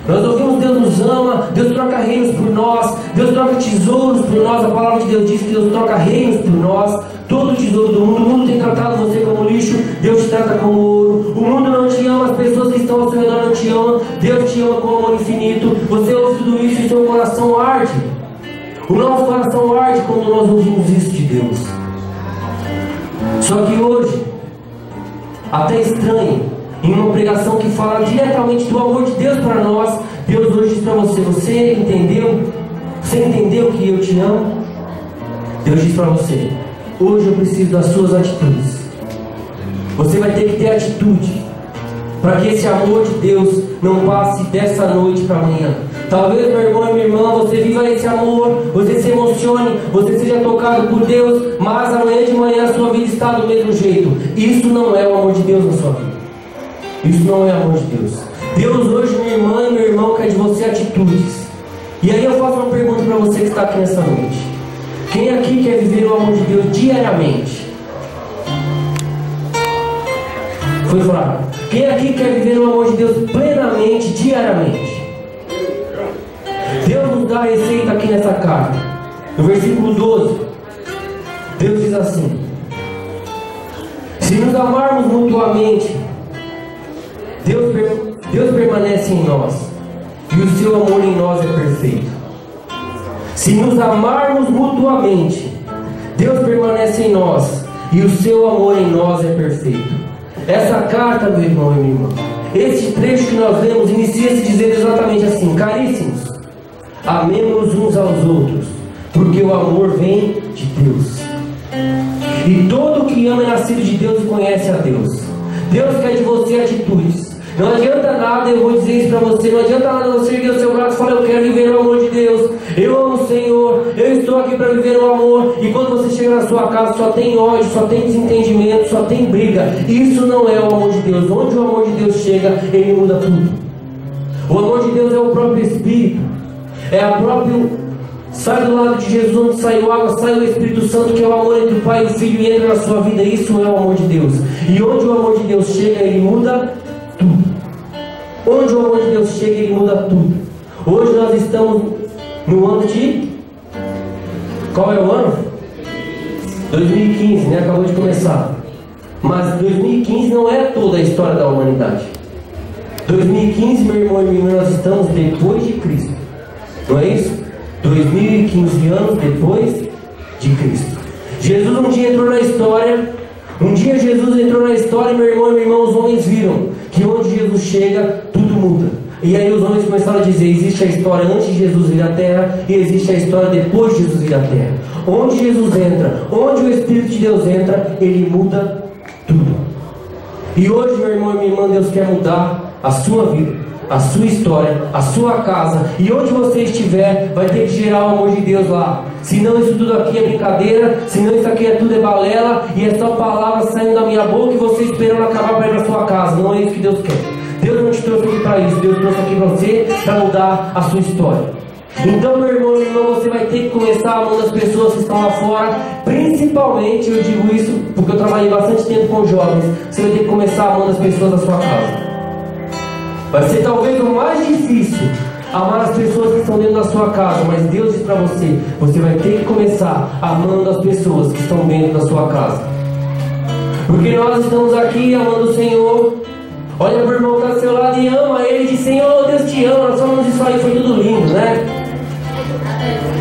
Nós ouvimos: Deus nos ama, Deus troca reinos por nós, Deus troca tesouros por nós. A palavra de Deus diz que Deus troca reinos por nós. Todo o tesouro do mundo, o mundo tem tratado você como lixo, Deus te trata como ouro. O mundo não te ama, as pessoas que estão ao seu redor não te amam, Deus te ama com amor infinito. Você ouve tudo isso e seu coração arde. O nosso coração arde quando nós ouvimos isso de Deus. Só que hoje, até estranho, em uma pregação que fala diretamente do amor de Deus para nós, Deus hoje diz para você: você entendeu? Você entendeu que eu te amo? Deus diz para você: hoje eu preciso das suas atitudes. Você vai ter que ter atitude, para que esse amor de Deus não passe dessa noite para amanhã. Talvez, meu irmão e minha irmã, você viva esse amor, você se emocione, você seja tocado por Deus, mas amanhã de manhã a sua vida está do mesmo jeito. Isso não é o amor de Deus na sua vida. Isso não é amor de Deus. Deus hoje, minha irmã e meu irmão, quer de você atitudes. E aí eu faço uma pergunta para você que está aqui nessa noite: quem aqui quer viver o amor de Deus diariamente? Foi fraco. Quem aqui quer viver o amor de Deus plenamente, diariamente? Deus nos dá a receita aqui nessa carta. No versículo 12, Deus diz assim: se nos amarmos mutuamente, Deus permanece em nós, e o seu amor em nós é perfeito. Se nos amarmos mutuamente, Deus permanece em nós, e o seu amor em nós é perfeito. Essa carta, meu irmão e minha irmã, esse trecho que nós lemos, inicia-se dizendo exatamente assim: caríssimos, amemos uns aos outros, porque o amor vem de Deus. E todo que ama é nascido de Deus e conhece a Deus. Deus quer de você atitudes. Não adianta nada, eu vou dizer isso para você, não adianta nada você erguer o seu braço e falar: eu quero viver o amor de Deus, eu amo o Senhor, eu estou aqui para viver o amor. E quando você chega na sua casa, só tem ódio, só tem desentendimento, só tem briga. Isso não é o amor de Deus. Onde o amor de Deus chega, ele muda tudo. O amor de Deus é o próprio Espírito, é a própria... Sai do lado de Jesus, onde saiu água, sai o Espírito Santo, que é o amor entre o Pai e o Filho, e entra na sua vida. Isso é o amor de Deus. E onde o amor de Deus chega, ele muda tudo. Onde o amor de Deus chega, ele muda tudo. Hoje nós estamos no ano de... Qual é o ano? 2015, né? Acabou de começar. Mas 2015 não é toda a história da humanidade. 2015, meu irmão e minha irmã, nós estamos depois de Cristo. Não é isso? 2015 anos depois de Cristo. Jesus um dia entrou na história. Um dia Jesus entrou na história, meu irmão e minha irmã, os homens viram que onde Jesus chega, tudo muda. E aí os homens começaram a dizer: existe a história antes de Jesus vir à terra e existe a história depois de Jesus vir à terra. Onde Jesus entra, onde o Espírito de Deus entra, ele muda tudo. E hoje, meu irmão e minha irmã, Deus quer mudar a sua vida, a sua história, a sua casa. E onde você estiver, vai ter que gerar o amor de Deus lá. Senão isso tudo aqui é brincadeira, senão isso aqui é tudo é balela, e é só palavras saindo da minha boca e você esperando acabar para ir para sua casa. Não é isso que Deus quer. Deus não te trouxe aqui para isso. Deus trouxe aqui para você, para mudar a sua história. Então, meu irmão e minha irmã, você vai ter que começar amando as pessoas que estão lá fora. Principalmente, eu digo isso porque eu trabalhei bastante tempo com jovens. Você vai ter que começar amando as pessoas da sua casa. Vai ser talvez o mais difícil amar as pessoas que estão dentro da sua casa, mas Deus diz para você: você vai ter que começar amando as pessoas que estão dentro da sua casa. Porque nós estamos aqui amando o Senhor. Olha para o irmão que está do seu lado e ama ele, e diz: Senhor, Deus te ama. Nós falamos isso aí, foi tudo lindo, né?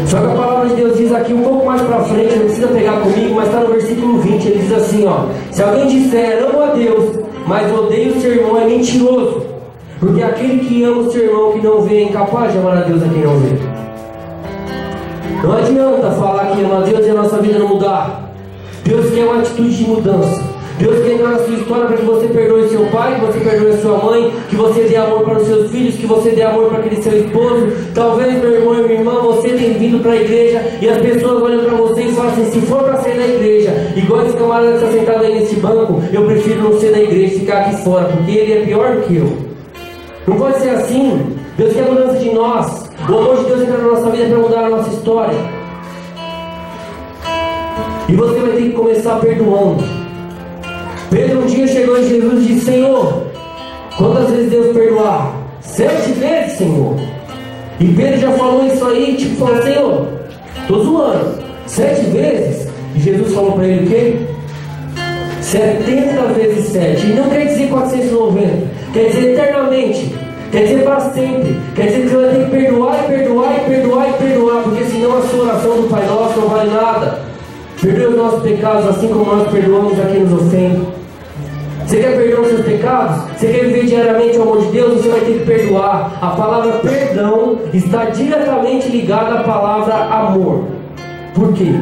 Só que a palavra de Deus diz aqui um pouco mais para frente, não precisa pegar comigo, mas está no versículo 20, ele diz assim, ó: se alguém disser amo a Deus, mas odeia o seu irmão, é mentiroso. Porque aquele que ama o seu irmão que não vê é incapaz de amar a Deus a quem não vê. Não adianta falar que ama a Deus e a nossa vida não mudar. Deus quer uma atitude de mudança. Deus quer entrar na sua história para que você perdoe seu pai, que você perdoe sua mãe, que você dê amor para os seus filhos, que você dê amor para aquele seu esposo. Talvez, meu irmão e minha irmã, você tenha vindo para a igreja e as pessoas olham para você e falam assim: se for para ser da igreja, igual esse camarada que está sentado aí nesse banco, eu prefiro não ser da igreja e ficar aqui fora, porque ele é pior do que eu. Não pode ser assim. Deus quer mudança de nós. O amor de Deus entra na nossa vida para mudar a nossa história. E você vai ter que começar perdoando. Pedro um dia chegou em Jesus e disse: Senhor, quantas vezes devo perdoar? 7 vezes, Senhor. E Pedro já falou isso aí, tipo, falou: Senhor, estou zoando, 7 vezes? E Jesus falou para ele o quê? 70 vezes 7. E não quer dizer 490, quer dizer eternamente, quer dizer para sempre. Quer dizer que você vai ter que perdoar e perdoar e perdoar e perdoar, porque senão a sua oração do Pai Nosso não vale nada. Perdoe os nossos pecados assim como nós perdoamos a quem nos ofende. Você quer perdoar os seus pecados? Você quer viver diariamente o amor de Deus? Você vai ter que perdoar. A palavra perdão está diretamente ligada à palavra amor. Por quê?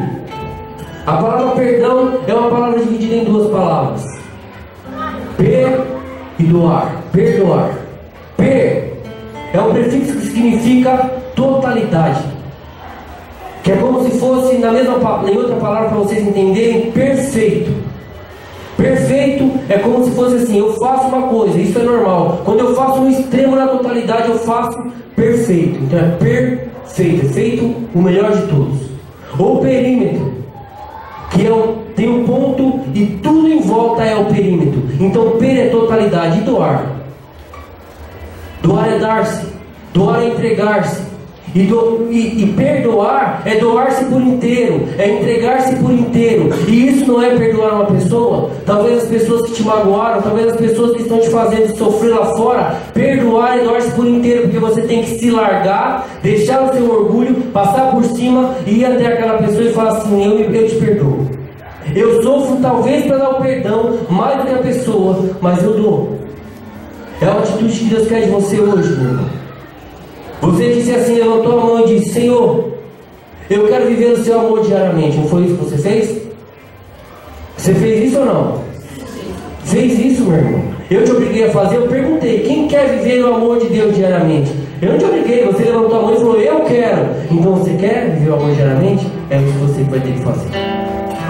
A palavra perdão é uma palavra dividida em 2 palavras: per e doar. Perdoar. Per é um prefixo que significa totalidade, que é como se fosse, em outra palavra para vocês entenderem, perfeito. Perfeito é como se fosse assim: eu faço uma coisa, isso é normal. Quando eu faço um extremo na totalidade, eu faço perfeito. Então é perfeito, é feito o melhor de todos. Ou perímetro, que tem um ponto e tudo em volta é o perímetro. Então per é totalidade. E doar? Doar é dar-se, doar é entregar-se. E perdoar é doar-se por inteiro, é entregar-se por inteiro. E isso não é perdoar uma pessoa. Talvez as pessoas que te magoaram, talvez as pessoas que estão te fazendo sofrer lá fora. Perdoar é doar-se por inteiro, porque você tem que se largar, deixar o seu orgulho, passar por cima e ir até aquela pessoa e falar assim: eu te perdoo. Eu sofro talvez para dar o perdão mais do que a pessoa, mas eu dou. É a atitude que Deus quer de você hoje, meu irmão. Você disse assim, levantou a mão e disse: Senhor, eu quero viver o seu amor diariamente. Não foi isso que você fez? Você fez isso ou não? Fez isso, meu irmão. Eu te obriguei a fazer, eu perguntei, quem quer viver o amor de Deus diariamente? Eu não te obriguei, você levantou a mão e falou, eu quero. Então você quer viver o amor diariamente? É isso que você vai ter que fazer.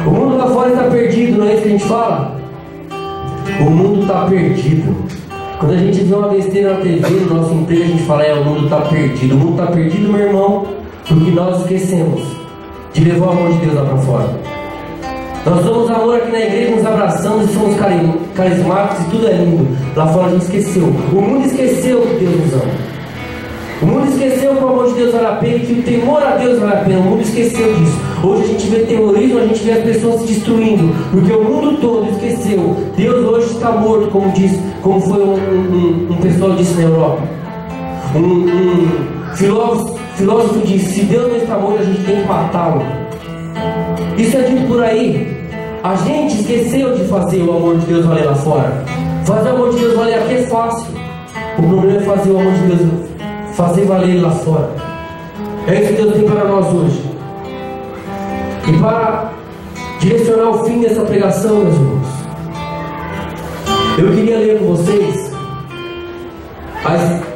O mundo lá fora está perdido, não é isso que a gente fala? O mundo está perdido. Quando a gente vê uma besteira na TV, no nosso emprego, a gente fala, o mundo está perdido. O mundo está perdido, meu irmão, porque nós esquecemos de levar o amor de Deus lá para fora. Nós somos amor aqui na igreja, nos abraçamos e somos carismáticos e tudo é lindo. Lá fora a gente esqueceu. O mundo esqueceu que Deus nos ama. O mundo esqueceu que o amor de Deus vale a pena, que o temor a Deus vale a pena. O mundo esqueceu disso. Hoje a gente vê terrorismo, a gente vê as pessoas se destruindo, porque o mundo todo esqueceu. Deus hoje está morto, como foi um pessoal disse na Europa. Um filósofo disse, se Deus não está morto, a gente tem que matá-lo. Isso é dito por aí. A gente esqueceu de fazer o amor de Deus valer lá fora. Fazer o amor de Deus valer aqui é fácil. O problema é fazer o amor de Deus fazer valer lá fora. É isso que Deus tem para nós hoje. E para direcionar o fim dessa pregação, meus irmãos, eu queria ler com vocês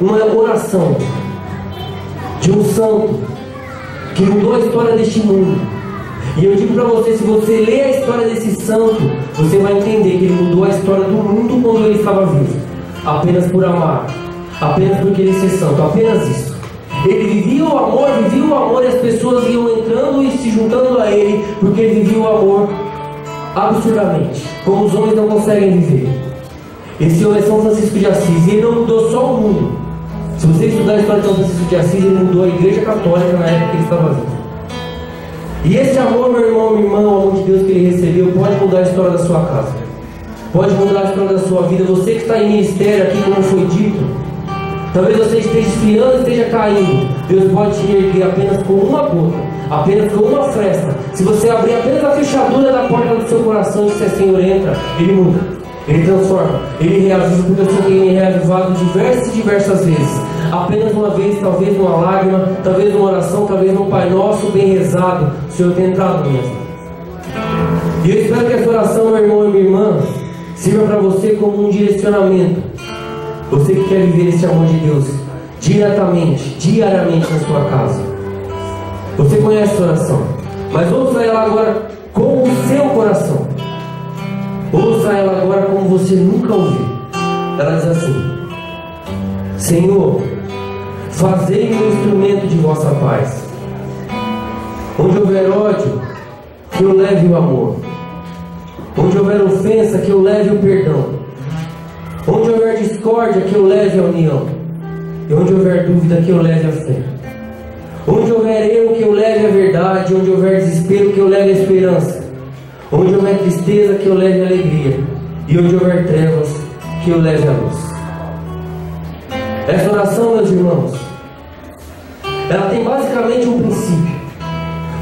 uma oração de um santo que mudou a história deste mundo. E eu digo para você, se você ler a história desse santo, você vai entender que ele mudou a história do mundo quando ele estava vivo. Apenas por amar, apenas por querer ser santo, apenas isso. Ele vivia o amor e as pessoas iam entrando e se juntando a ele, porque ele vivia o amor absurdamente, como os homens não conseguem viver. Esse homem é São Francisco de Assis, e ele não mudou só o mundo. Se você estudar a história de São Francisco de Assis, ele mudou a igreja católica na época que ele estava vivo. E esse amor, meu irmão, minha irmã, o amor de Deus que ele recebeu, pode mudar a história da sua casa, pode mudar a história da sua vida. Você que está em ministério aqui, como foi dito, talvez você esteja esfriando, esteja caindo. Deus pode te erguer apenas com uma gota, apenas com uma fresta. Se você abrir apenas a fechadura da porta do seu coração e disser, Senhor, entra, Ele muda, Ele transforma, Ele reaviva, porque eu sei que Ele é reavivado diversas vezes. Apenas uma vez, talvez numa lágrima, talvez numa oração, talvez num Pai Nosso bem rezado, o Senhor tem entrado mesmo. E eu espero que essa oração, meu irmão e minha irmã, sirva para você como um direcionamento. Você que quer viver esse amor de Deus diariamente na sua casa. Você conhece essa oração, mas ouça ela agora com o seu coração. Ouça ela agora como você nunca ouviu. Ela diz assim: Senhor, fazei-me um instrumento de vossa paz. Onde houver ódio, que eu leve o amor. Onde houver ofensa, que eu leve o perdão. Onde houver discórdia, que eu leve a união. E onde houver dúvida, que eu leve a fé. Onde houver erro, que eu leve a verdade. Onde houver desespero, que eu leve a esperança. Onde houver tristeza, que eu leve a alegria. E onde houver trevas, que eu leve a luz. Essa oração, meus irmãos, ela tem basicamente um princípio.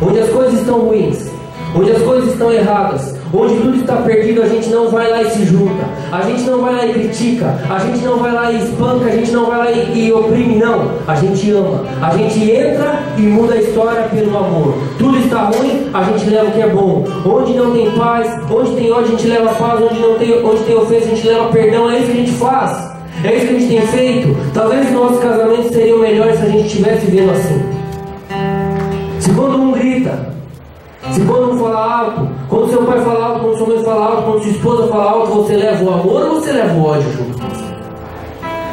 Onde as coisas estão ruins, onde as coisas estão erradas, onde tudo está perdido, a gente não vai lá e se junta. A gente não vai lá e critica. A gente não vai lá e espanca. A gente não vai lá e oprime, não. A gente ama. A gente entra e muda a história pelo amor. Tudo está ruim, a gente leva o que é bom. Onde não tem paz, onde tem ódio, a gente leva paz. Onde tem ofensa, a gente leva perdão. É isso que a gente faz. É isso que a gente tem feito. Talvez os nossos casamentos seriam melhores se a gente estivesse vivendo assim. Se quando um grita, se quando um fala alto, quando seu pai fala alto, quando sua mãe fala alto, quando sua esposa fala alto, você leva o amor ou você leva o ódio junto com você?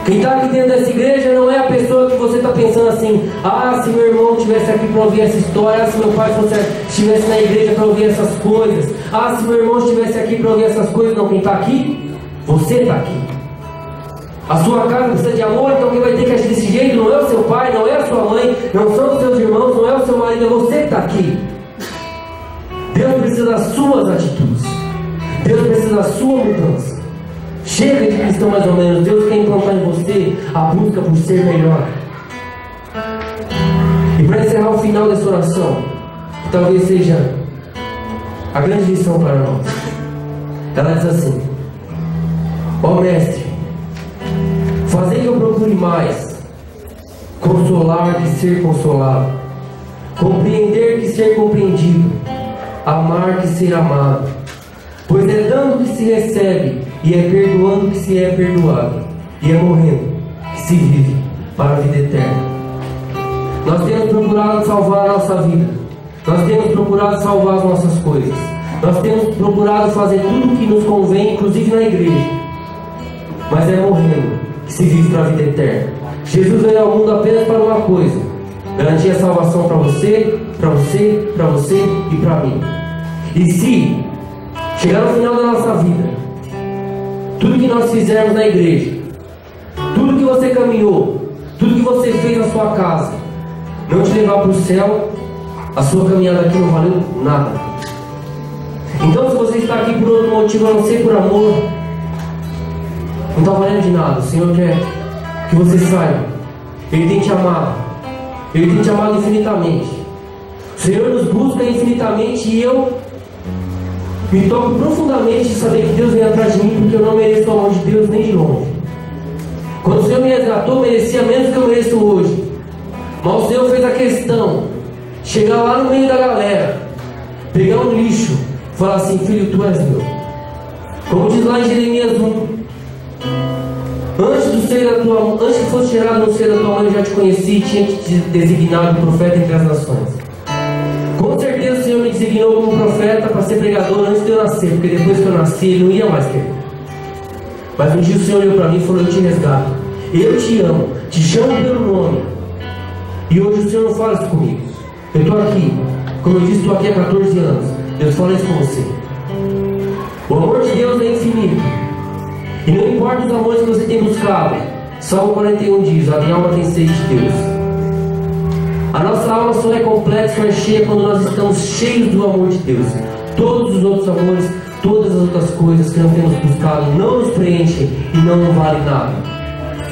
Quem está aqui dentro dessa igreja não é a pessoa que você está pensando assim: ah, se meu irmão estivesse aqui para ouvir essa história, ah, se meu pai estivesse na igreja para ouvir essas coisas, ah, se meu irmão estivesse aqui para ouvir essas coisas. Não, quem está aqui? Você está aqui. A sua casa precisa de amor, então quem vai ter que agir desse jeito não é o seu pai, não é a sua mãe, não são os seus irmãos, não é o seu marido, é você que está aqui. Deus precisa das suas atitudes. Deus precisa da sua mudança. Chega de cristão mais ou menos. Deus quer implantar em você a busca por ser melhor. E para encerrar o final dessa oração, que talvez seja a grande lição para nós, ela diz assim: ó Mestre, fazei que eu procure mais consolar que ser consolado, compreender que ser compreendido, amar que ser amado. Pois é dando que se recebe, E é perdoando que se é perdoado. E é morrendo que se vive para a vida eterna. Nós temos procurado salvar a nossa vida. Nós temos procurado salvar as nossas coisas. Nós temos procurado fazer tudo o que nos convém, inclusive na igreja. Mas é morrendo que se vive para a vida eterna. Jesus veio ao mundo apenas para uma coisa: garantir a salvação para você, para você, para você e para mim. E se chegar no final da nossa vida, tudo que nós fizermos na igreja, tudo que você caminhou, tudo que você fez na sua casa, não te levar para o céu, a sua caminhada aqui não valeu nada. Então, se você está aqui por outro motivo, a não ser por amor, não está valendo de nada. O Senhor quer que você saiba. Ele tem te amado. Ele tem te amado infinitamente. O Senhor nos busca infinitamente. E eu me toco profundamente de saber que Deus vem atrás de mim, porque eu não mereço o amor de Deus nem de longe. Quando o Senhor me resgatou, merecia menos do que eu mereço hoje. Mas o Senhor fez a questão de chegar lá no meio da galera, pegar um lixo, falar assim: filho, tu és meu. Como diz lá em Jeremias 1: antes que fosse gerado no seio da tua mãe, eu já te conheci e tinha te designado profeta entre as nações. Com certeza o Senhor me designou como profeta para ser pregador antes de eu nascer, porque depois que eu nasci ele não ia mais querer. Mas um dia o Senhor olhou para mim e falou: eu te resgato, eu te amo, te chamo pelo nome. E hoje o Senhor não fala isso comigo. Eu estou aqui, como eu disse, estou aqui há 14 anos. Deus fala isso com você. O amor de Deus é infinito. E não importa os amores que você tem buscado, Salmo 41 diz: a minha alma tem sede de Deus. A nossa alma só é completa, só é cheia quando nós estamos cheios do amor de Deus. Todos os outros amores, todas as outras coisas que nós temos buscado não nos preenchem e não valem nada.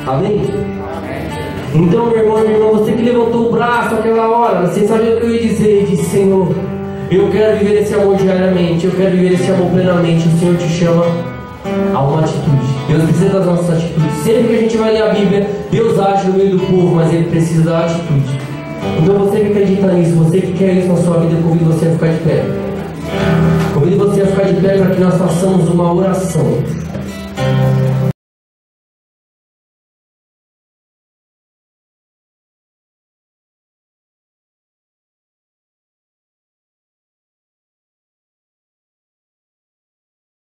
Amém? Então, meu irmão, minha irmã, você que levantou o braço naquela hora, você sabia o que eu ia dizer, e disse: Senhor, eu quero viver esse amor diariamente, eu quero viver esse amor plenamente. O Senhor te chama a uma atitude. Deus precisa das nossas atitudes. Sempre que a gente vai ler a Bíblia, Deus age no meio do povo, mas Ele precisa da atitude. Então, você que acredita nisso, você que quer isso na sua vida, eu convido você a ficar de pé. Convido você a ficar de pé para que nós façamos uma oração.